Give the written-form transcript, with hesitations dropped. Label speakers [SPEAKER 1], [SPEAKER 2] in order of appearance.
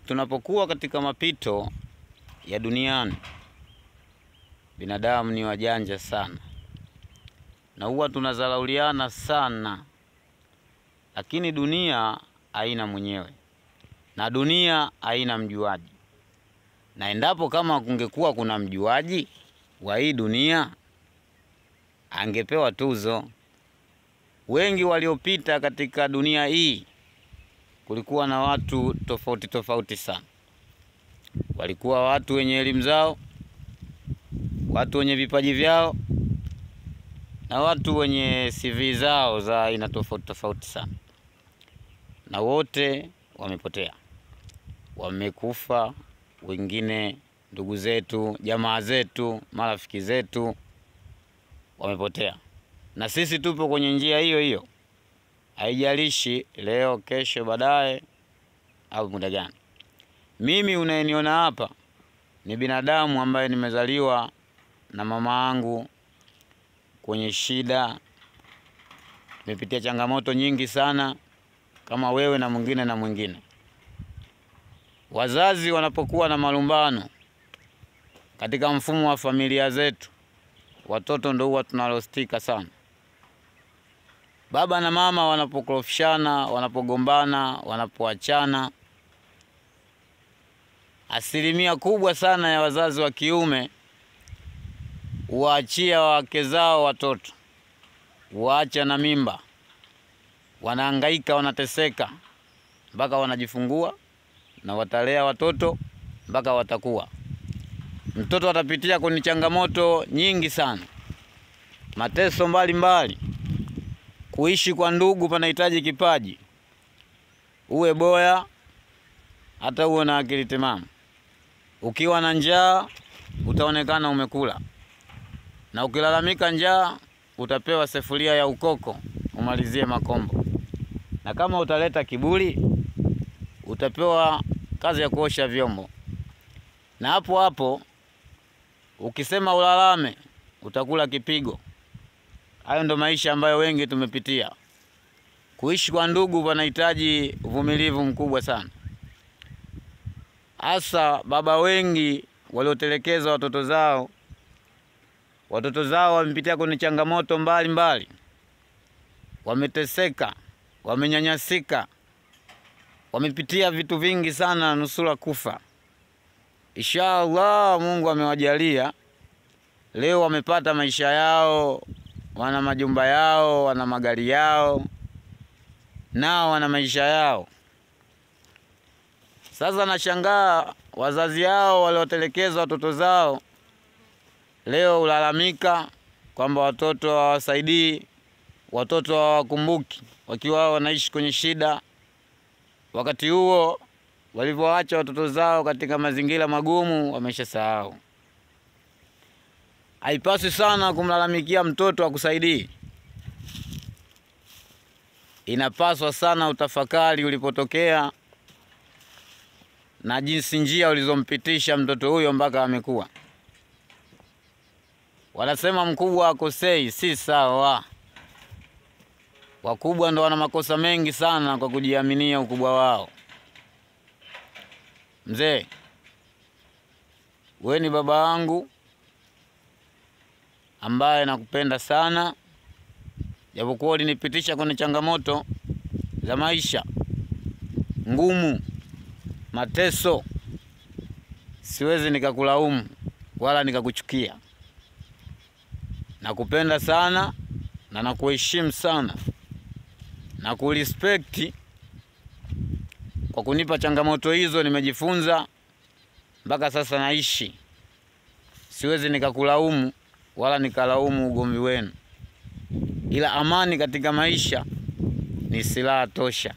[SPEAKER 1] Tunapokuwa katika mapito ya duniani, binadamu ni wajanja sana na huwa tunazalauliana sana, lakini dunia haina mwenyewe na dunia haina mjuaji. Na endapo kama kungekuwa kuna mjuaji wa hii dunia, angepewa tuzo. Wengi waliopita katika dunia hii, kulikuwa na watu tofauti tofauti sana. Walikuwa watu wenye elimu zao, watu wenye vipaji vyao, na watu wenye CV zao za aina tofauti tofauti sana. Na wote wamepotea, wamekufa. Wengine ndugu zetu, jamaa zetu, marafiki zetu wamepotea. Na sisi tupo kwenye njia hiyo hiyo. Haijalishi leo, kesho, baadaye au muda gani. Mimi unayeniona hapa ni binadamu ambaye nimezaliwa na mama yangu kwenye shida. Nimepitia changamoto nyingi sana kama wewe na mwingine na mwingine. Wazazi wanapokuwa na malumbano katika mfumo wa familia zetu, watoto ndio huwa tunalostika sana. Baba na mama wanapokorofishana, wanapogombana, wanapoachana, asilimia kubwa sana ya wazazi wa kiume huachia wake zao watoto, huacha na mimba. Wanahangaika, wanateseka mpaka wanajifungua, na watalea watoto mpaka watakuwa. Mtoto atapitia kwenye changamoto nyingi sana, mateso mbalimbali. Kuishi kwa ndugu panahitaji kipaji, uwe boya hata uwe na akili timamu. Ukiwa na njaa utaonekana umekula, na ukilalamika njaa utapewa sefuria ya ukoko umalizie makombo. Na kama utaleta kiburi utapewa kazi ya kuosha vyombo. Na hapo hapo ukisema ulalame utakula kipigo. Hayo ndo maisha ambayo wengi tumepitia. Kuishi kwa ndugu panahitaji uvumilivu mkubwa sana. Hasa baba wengi waliotelekeza watoto zao wamepitia kwenye changamoto mbalimbali. Wameteseka, wamenyanyasika, wamepitia vitu vingi sana, nusura kufa. Inshallah Mungu amewajalia leo wamepata maisha yao, wana majumba yao, wana magari yao, nao wana maisha yao. Sasa nashangaa wazazi hao waliotelekeza watoto zao leo ulalamika kwamba watoto hawasaidii, watoto hawakumbuki wakiwa wao wanaishi kwenye shida. Wakati huo walivyoacha watoto zao katika mazingira magumu wameshasahau. Haipaswi sana kumlalamikia mtoto akusaidii. Inapaswa sana utafakari ulipotokea na jinsi njia ulizompitisha mtoto huyo mpaka amekuwa. Wanasema mkubwa akosei, si sawa. Wakubwa ndo wana makosa mengi sana kwa kujiaminia ukubwa wao. Mzee, wewe ni baba wangu ambaye nakupenda sana. Japokuwa ulinipitisha kwenye changamoto za maisha ngumu, mateso, siwezi nikakulaumu wala nikakuchukia. Nakupenda sana na nakuheshimu sana na kurespect kwa kunipa changamoto hizo. Nimejifunza mpaka sasa naishi. Siwezi nikakulaumu wala nikalaumu ugomvi wenu, ila amani katika maisha ni silaha tosha.